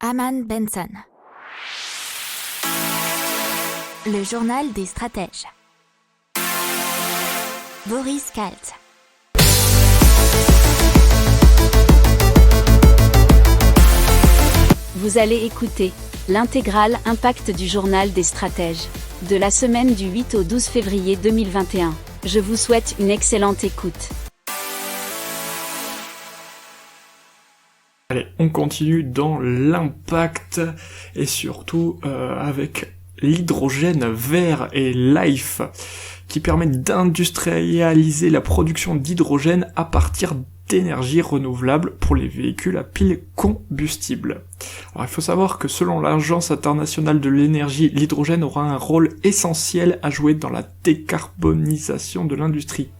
Aman Benson. Le journal des stratèges. Boris Kalt. Vous allez écouter l'intégrale Impact du journal des stratèges de la semaine du 8 au 12 février 2021. Je vous souhaite une excellente écoute. Allez, on continue dans l'impact et surtout avec l'hydrogène vert et Life qui permet d'industrialiser la production d'hydrogène à partir d'énergie renouvelable pour les véhicules à pile combustible. Alors il faut savoir que selon l'Agence internationale de l'énergie, l'hydrogène aura un rôle essentiel à jouer dans la décarbonisation de l'industrie.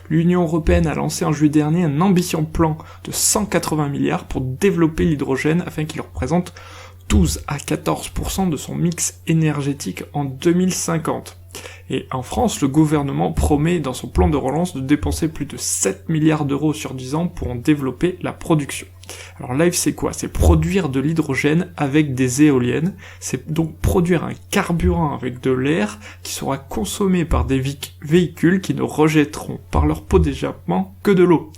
L'Union européenne a lancé en juillet dernier un ambitieux plan de 180 milliards pour développer l'hydrogène afin qu'il représente 12 à 14% de son mix énergétique en 2050. Et en France, le gouvernement promet dans son plan de relance de dépenser plus de 7 milliards d'euros sur 10 ans pour en développer la production. Alors Life c'est quoi ? C'est produire de l'hydrogène avec des éoliennes, c'est donc produire un carburant avec de l'air qui sera consommé par des véhicules qui ne rejetteront par leur pot d'échappement que de l'eau.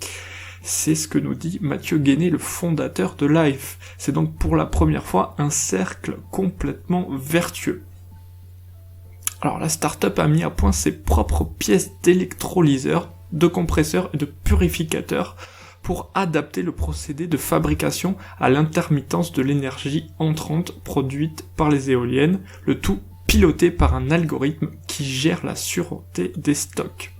C'est ce que nous dit Mathieu Guéné, le fondateur de Life. C'est donc pour la première fois un cercle complètement vertueux. Alors la start-up a mis à point ses propres pièces d'électrolyseurs, de compresseurs et de purificateurs pour adapter le procédé de fabrication à l'intermittence de l'énergie entrante produite par les éoliennes, le tout piloté par un algorithme qui gère la sûreté des stocks.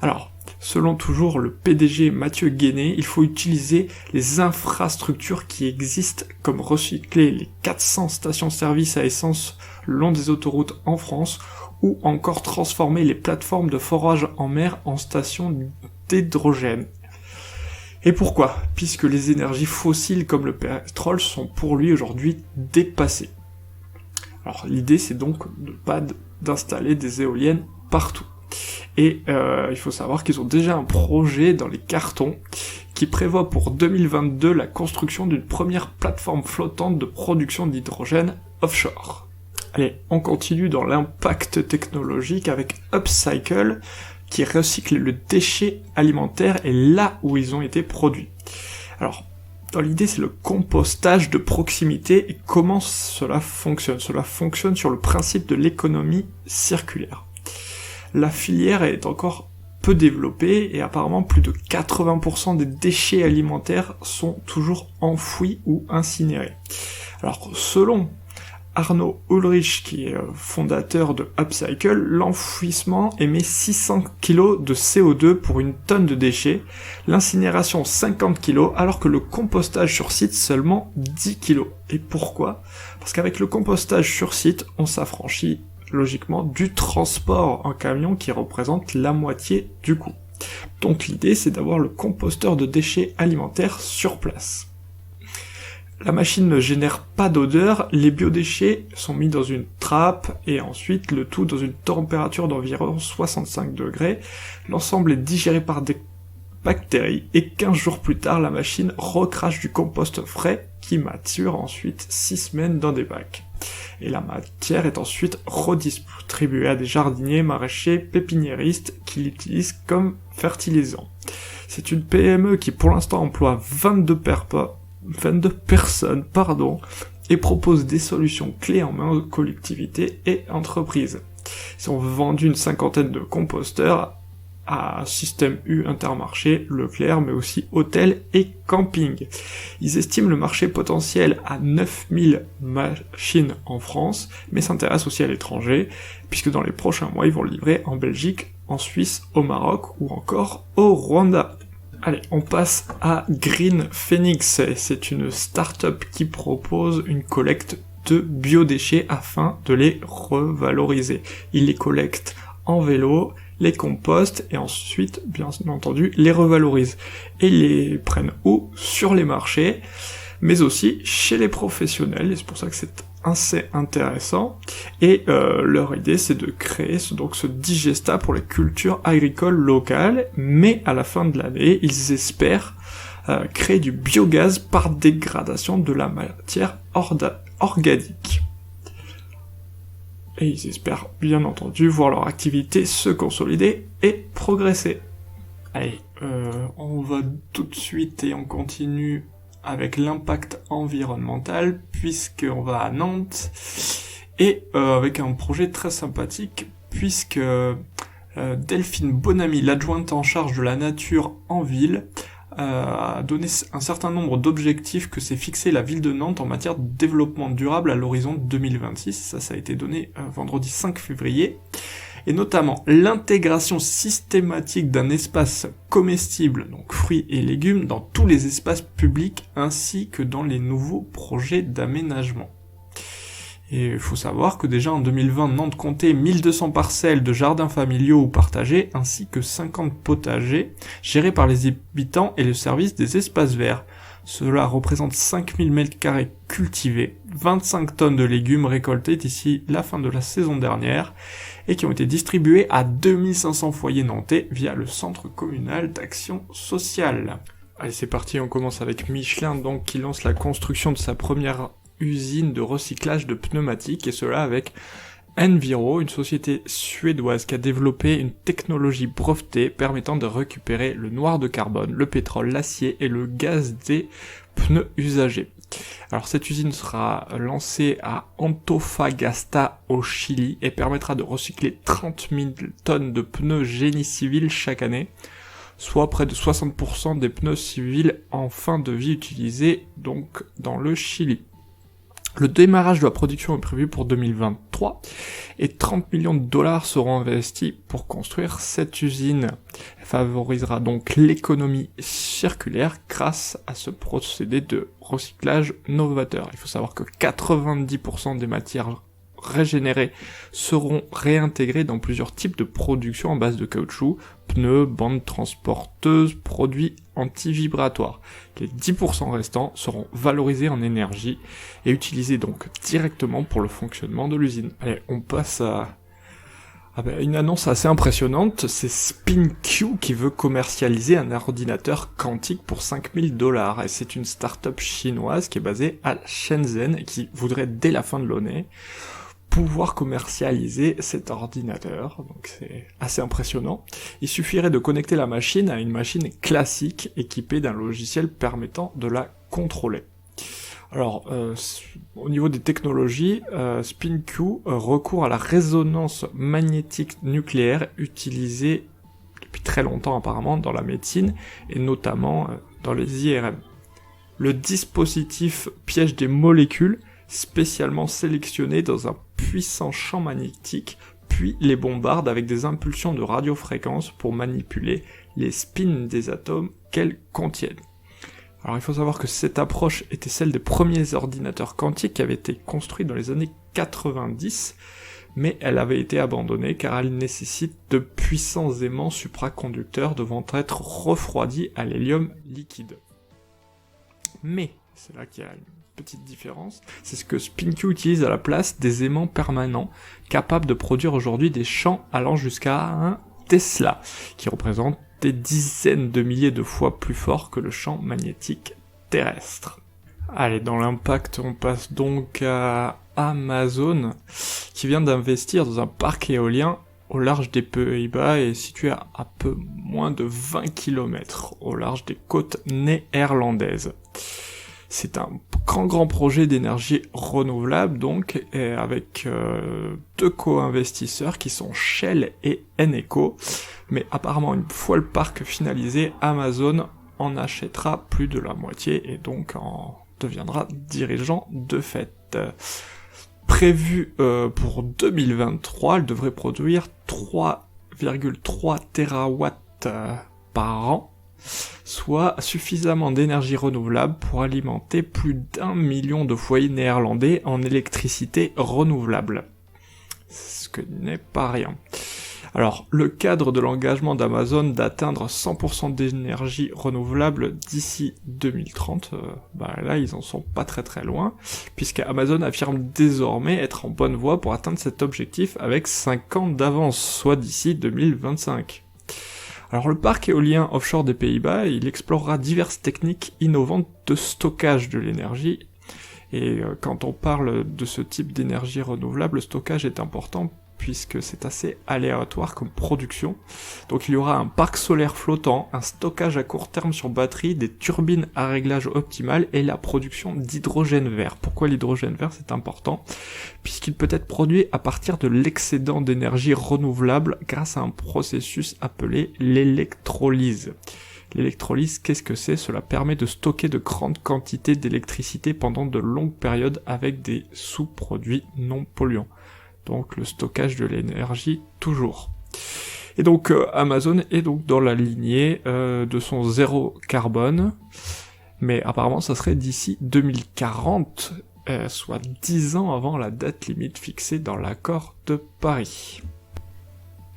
Alors, selon toujours le PDG Mathieu Guéné, il faut utiliser les infrastructures qui existent comme recycler les 400 stations-service à essence le long des autoroutes en France ou encore transformer les plateformes de forage en mer en stations d'hydrogène. Et pourquoi ? Puisque les énergies fossiles comme le pétrole sont pour lui aujourd'hui dépassées. Alors l'idée c'est donc de pas d'installer des éoliennes partout. Et il faut savoir qu'ils ont déjà un projet dans les cartons qui prévoit pour 2022 la construction d'une première plateforme flottante de production d'hydrogène offshore. Allez, on continue dans l'impact technologique avec Upcycle qui recycle le déchet alimentaire et là où ils ont été produits. Alors, dans l'idée, c'est le compostage de proximité et comment cela fonctionne. Cela fonctionne sur le principe de l'économie circulaire. La filière est encore peu développée et apparemment plus de 80% des déchets alimentaires sont toujours enfouis ou incinérés. Alors selon Arnaud Ulrich, qui est fondateur de Upcycle, l'enfouissement émet 600 kg de CO2 pour une tonne de déchets, l'incinération 50 kg, alors que le compostage sur site seulement 10 kg. Et pourquoi ? Parce qu'avec le compostage sur site, on s'affranchit logiquement du transport en camion qui représente la moitié du coût. Donc l'idée c'est d'avoir le composteur de déchets alimentaires sur place. La machine ne génère pas d'odeur, les biodéchets sont mis dans une trappe et ensuite le tout dans une température d'environ 65 degrés. L'ensemble est digéré par des bactéries et 15 jours plus tard la machine recrache du compost frais qui mature ensuite 6 semaines dans des bacs. Et la matière est ensuite redistribuée à des jardiniers, maraîchers, pépiniéristes qui l'utilisent comme fertilisant. C'est une PME qui pour l'instant emploie 22 personnes, et propose des solutions clés en main aux collectivités et entreprises. Ils ont vendu une 50aine de composteurs à Système U, Intermarché, Leclerc, mais aussi hôtels et camping. Ils estiment le marché potentiel à 9000 machines en France, mais s'intéressent aussi à l'étranger, puisque dans les prochains mois, ils vont le livrer en Belgique, en Suisse, au Maroc ou encore au Rwanda. Allez, on passe à Green Phoenix. C'est une start-up qui propose une collecte de biodéchets afin de les revaloriser. Ils les collectent en vélo, les compostent et ensuite, bien entendu, les revalorisent. Et les prennent où ? Sur les marchés, mais aussi chez les professionnels, et c'est pour ça que c'est assez intéressant. Et leur idée, c'est de créer ce digesta pour les cultures agricoles locales, mais à la fin de l'année, ils espèrent créer du biogaz par dégradation de la matière organique. Et ils espèrent bien entendu voir leur activité se consolider et progresser. Allez, on va tout de suite et on continue avec l'impact environnemental, puisqu'on va à Nantes, et avec un projet très sympathique, puisque Delphine Bonamy, l'adjointe en charge de la nature en ville, a donné un certain nombre d'objectifs que s'est fixé la ville de Nantes en matière de développement durable à l'horizon 2026. Ça a été donné vendredi 5 février. Et notamment l'intégration systématique d'un espace comestible, donc fruits et légumes, dans tous les espaces publics ainsi que dans les nouveaux projets d'aménagement. Et il faut savoir que déjà en 2020, Nantes comptait 1200 parcelles de jardins familiaux ou partagés, ainsi que 50 potagers, gérés par les habitants et le service des espaces verts. Cela représente 5000 m² cultivés, 25 tonnes de légumes récoltés d'ici la fin de la saison dernière, et qui ont été distribués à 2500 foyers nantais via le Centre communal d'action sociale. Allez, c'est parti, on commence avec Michelin, donc, qui lance la construction de sa première usine de recyclage de pneumatiques, et cela avec Enviro, une société suédoise qui a développé une technologie brevetée permettant de récupérer le noir de carbone, le pétrole, l'acier et le gaz des pneus usagés. Alors cette usine sera lancée à Antofagasta au Chili et permettra de recycler 30 000 tonnes de pneus génie civil chaque année, soit près de 60% des pneus civils en fin de vie utilisés donc dans le Chili. Le démarrage de la production est prévu pour 2023 et 30 millions de dollars seront investis pour construire cette usine. Elle favorisera donc l'économie circulaire grâce à ce procédé de recyclage novateur. Il faut savoir que 90% des matières régénérées seront réintégrées dans plusieurs types de production en base de caoutchouc, pneus, bandes transporteuses, produits anti-vibratoires. Les 10% restants seront valorisés en énergie et utilisés donc directement pour le fonctionnement de l'usine. Allez, on passe à une annonce assez impressionnante, c'est SpinQ qui veut commercialiser un ordinateur quantique pour 5000 $, et c'est une start-up chinoise qui est basée à Shenzhen et qui voudrait dès la fin de l'année pouvoir commercialiser cet ordinateur, donc c'est assez impressionnant. Il suffirait de connecter la machine à une machine classique équipée d'un logiciel permettant de la contrôler. Alors, au niveau des technologies, SpinQ recourt à la résonance magnétique nucléaire utilisée depuis très longtemps apparemment dans la médecine et notamment dans les IRM. Le dispositif piège des molécules spécialement sélectionnées dans un puissant champ magnétique, puis les bombarde avec des impulsions de radiofréquence pour manipuler les spins des atomes qu'elles contiennent. Alors il faut savoir que cette approche était celle des premiers ordinateurs quantiques qui avaient été construits dans les années 90, mais elle avait été abandonnée car elle nécessite de puissants aimants supraconducteurs devant être refroidis à l'hélium liquide. Mais, c'est là qu'il y a une petite différence, c'est ce que SpinQ utilise à la place des aimants permanents, capables de produire aujourd'hui des champs allant jusqu'à un Tesla, qui représente des dizaines de milliers de fois plus fort que le champ magnétique terrestre. Allez, dans l'impact, on passe donc à Amazon, qui vient d'investir dans un parc éolien au large des Pays-Bas et situé à peu moins de 20 km au large des côtes néerlandaises. C'est un grand projet d'énergie renouvelable donc, et avec deux co-investisseurs qui sont Shell et Eneco, mais apparemment une fois le parc finalisé, Amazon en achètera plus de la moitié et donc en deviendra dirigeant de fait. Prévu pour 2023, elle devrait produire 3,3 TWh par an, soit suffisamment d'énergie renouvelable pour alimenter plus d'1 million de foyers néerlandais en électricité renouvelable. Ce que n'est pas rien. Alors, le cadre de l'engagement d'Amazon d'atteindre 100% d'énergie renouvelable d'ici 2030, là, ils en sont pas très loin, puisque Amazon affirme désormais être en bonne voie pour atteindre cet objectif avec 5 ans d'avance, soit d'ici 2025. Alors le parc éolien offshore des Pays-Bas, il explorera diverses techniques innovantes de stockage de l'énergie. Et quand on parle de ce type d'énergie renouvelable, le stockage est important puisque c'est assez aléatoire comme production. Donc il y aura un parc solaire flottant, un stockage à court terme sur batterie, des turbines à réglage optimal et la production d'hydrogène vert. Pourquoi l'hydrogène vert, c'est important? Puisqu'il peut être produit à partir de l'excédent d'énergie renouvelable grâce à un processus appelé l'électrolyse. L'électrolyse, qu'est-ce que c'est? Cela permet de stocker de grandes quantités d'électricité pendant de longues périodes avec des sous-produits non polluants. Donc le stockage de l'énergie toujours. Et donc Amazon est donc dans la lignée de son zéro carbone, mais apparemment ça serait d'ici 2040, soit 10 ans avant la date limite fixée dans l'accord de Paris.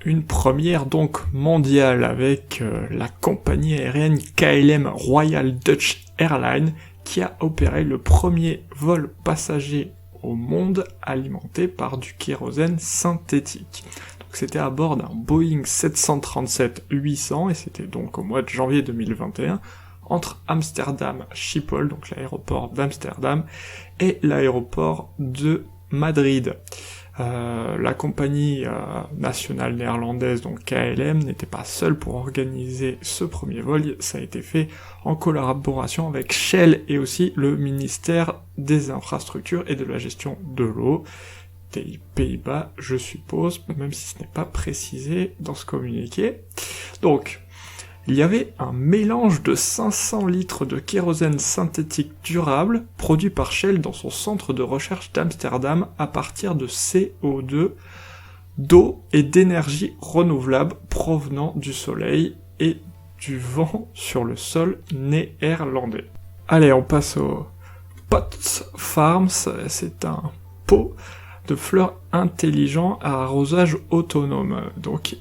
Une première donc mondiale avec la compagnie aérienne KLM Royal Dutch Airlines qui a opéré le premier vol passager au monde alimenté par du kérosène synthétique. Donc c'était à bord d'un Boeing 737-800 et c'était donc au mois de janvier 2021 entre Amsterdam Schiphol, donc l'aéroport d'Amsterdam, et l'aéroport de Madrid. La compagnie nationale néerlandaise, donc KLM, n'était pas seule pour organiser ce premier vol, ça a été fait en collaboration avec Shell et aussi le ministère des Infrastructures et de la Gestion de l'eau des Pays-Bas, je suppose, même si ce n'est pas précisé dans ce communiqué. Donc, il y avait un mélange de 500 litres de kérosène synthétique durable produit par Shell dans son centre de recherche d'Amsterdam à partir de CO2, d'eau et d'énergie renouvelable provenant du soleil et du vent sur le sol néerlandais. Allez, on passe au Pot Farms, c'est un pot de fleurs intelligent à arrosage autonome. Donc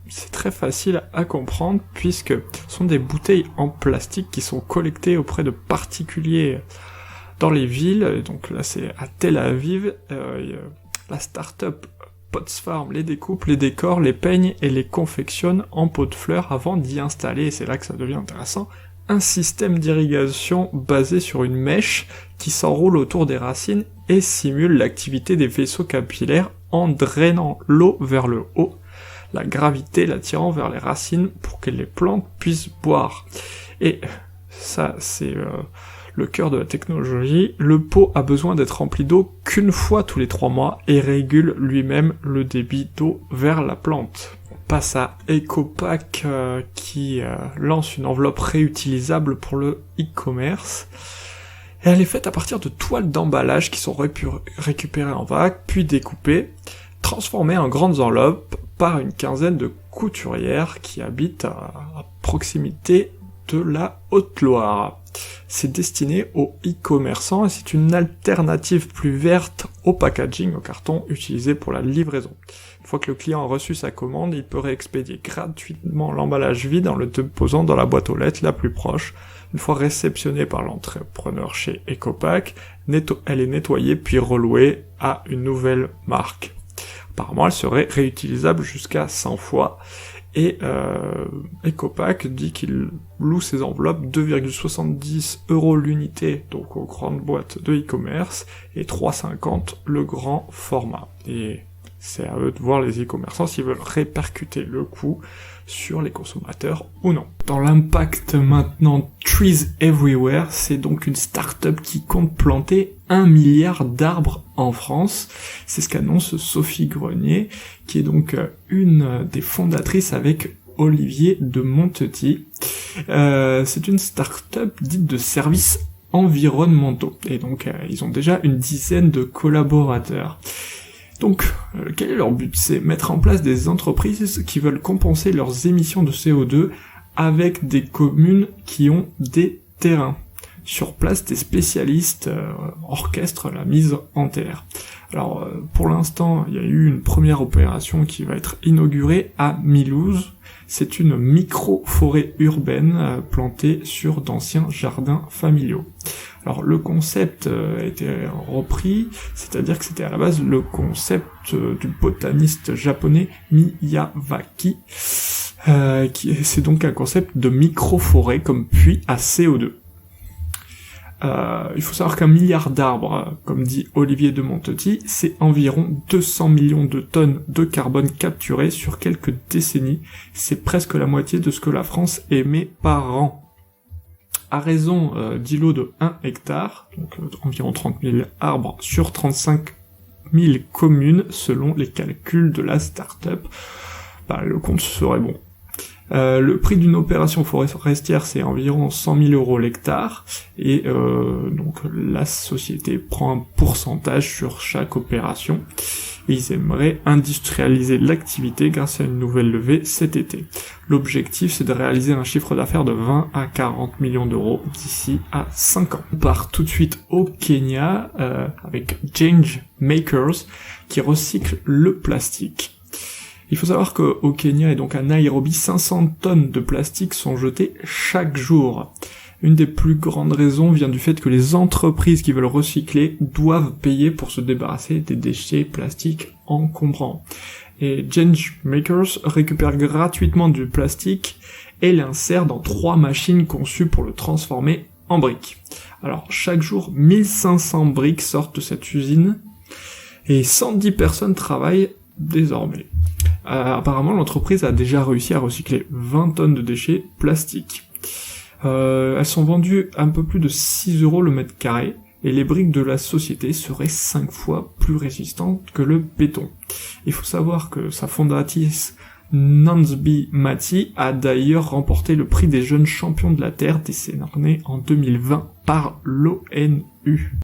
c'est très facile à comprendre puisque ce sont des bouteilles en plastique qui sont collectées auprès de particuliers dans les villes. Donc là c'est à Tel Aviv, la start-up Pots Farm les découpe, les décore, les peigne et les confectionne en pots de fleurs avant d'y installer, et c'est là que ça devient intéressant, un système d'irrigation basé sur une mèche qui s'enroule autour des racines et simule l'activité des vaisseaux capillaires en drainant l'eau vers le haut, la gravité l'attirant vers les racines pour que les plantes puissent boire. Et ça, c'est le cœur de la technologie. Le pot a besoin d'être rempli d'eau qu'une fois tous les 3 mois et régule lui-même le débit d'eau vers la plante. On passe à EcoPack qui lance une enveloppe réutilisable pour le e-commerce. Et elle est faite à partir de toiles d'emballage qui sont récupérées en vrac, puis découpées, transformées en grandes enveloppes par une quinzaine de couturières qui habitent à proximité de la Haute-Loire. C'est destiné aux e-commerçants et c'est une alternative plus verte au packaging, au carton utilisé pour la livraison. Une fois que le client a reçu sa commande, il peut réexpédier gratuitement l'emballage vide en le déposant dans la boîte aux lettres la plus proche. Une fois réceptionnée par l'entrepreneur chez EcoPack, elle est nettoyée puis relouée à une nouvelle marque. Apparemment, elle serait réutilisable jusqu'à 100 fois. Et EcoPack dit qu'il loue ses enveloppes 2,70 € l'unité, donc aux grandes boîtes de e-commerce, et 3,50 le grand format. Et c'est à eux de voir les e-commerçants s'ils veulent répercuter le coût sur les consommateurs ou non. Dans l'impact maintenant, Trees Everywhere, c'est donc une start-up qui compte planter 1 milliard d'arbres en France. C'est ce qu'annonce Sophie Grenier, qui est donc une des fondatrices avec Olivier de Montetis. C'est une start-up dite de services environnementaux. Et donc, ils ont déjà une dizaine de collaborateurs. Donc, quel est leur but? C'est mettre en place des entreprises qui veulent compenser leurs émissions de CO2 avec des communes qui ont des terrains. Sur place, des spécialistes orchestrent la mise en terre. Alors, pour l'instant, il y a eu une première opération qui va être inaugurée à Milouze. C'est une micro-forêt urbaine plantée sur d'anciens jardins familiaux. Alors le concept a été repris, c'est-à-dire que c'était à la base le concept du botaniste japonais Miyawaki. C'est donc un concept de micro-forêt comme puits à CO2. Il faut savoir qu'un milliard d'arbres, comme dit Olivier de Montetti, c'est environ 200 millions de tonnes de carbone capturées sur quelques décennies. C'est presque la moitié de ce que la France émet par an. À raison d'îlots de 1 hectare, donc environ 30 000 arbres sur 35 000 communes, selon les calculs de la start-up, le compte serait bon. Le prix d'une opération forestière, c'est environ 100 000 euros l'hectare, et donc la société prend un pourcentage sur chaque opération. Et ils aimeraient industrialiser l'activité grâce à une nouvelle levée cet été. L'objectif, c'est de réaliser un chiffre d'affaires de 20 à 40 millions d'euros d'ici à 5 ans. On part tout de suite au Kenya avec Change Makers qui recycle le plastique. Il faut savoir qu'au Kenya et donc à Nairobi, 500 tonnes de plastique sont jetées chaque jour. Une des plus grandes raisons vient du fait que les entreprises qui veulent recycler doivent payer pour se débarrasser des déchets plastiques encombrants. Et Change Makers récupère gratuitement du plastique et l'insère dans 3 machines conçues pour le transformer en briques. Alors chaque jour, 1500 briques sortent de cette usine et 110 personnes travaillent désormais. Apparemment, l'entreprise a déjà réussi à recycler 20 tonnes de déchets plastiques. Elles sont vendues un peu plus de 6 € le mètre carré, et les briques de la société seraient 5 fois plus résistantes que le béton. Il faut savoir que sa fondatrice, Nansby Mati, a d'ailleurs remporté le prix des jeunes champions de la Terre décerné en 2020 par l'ONU.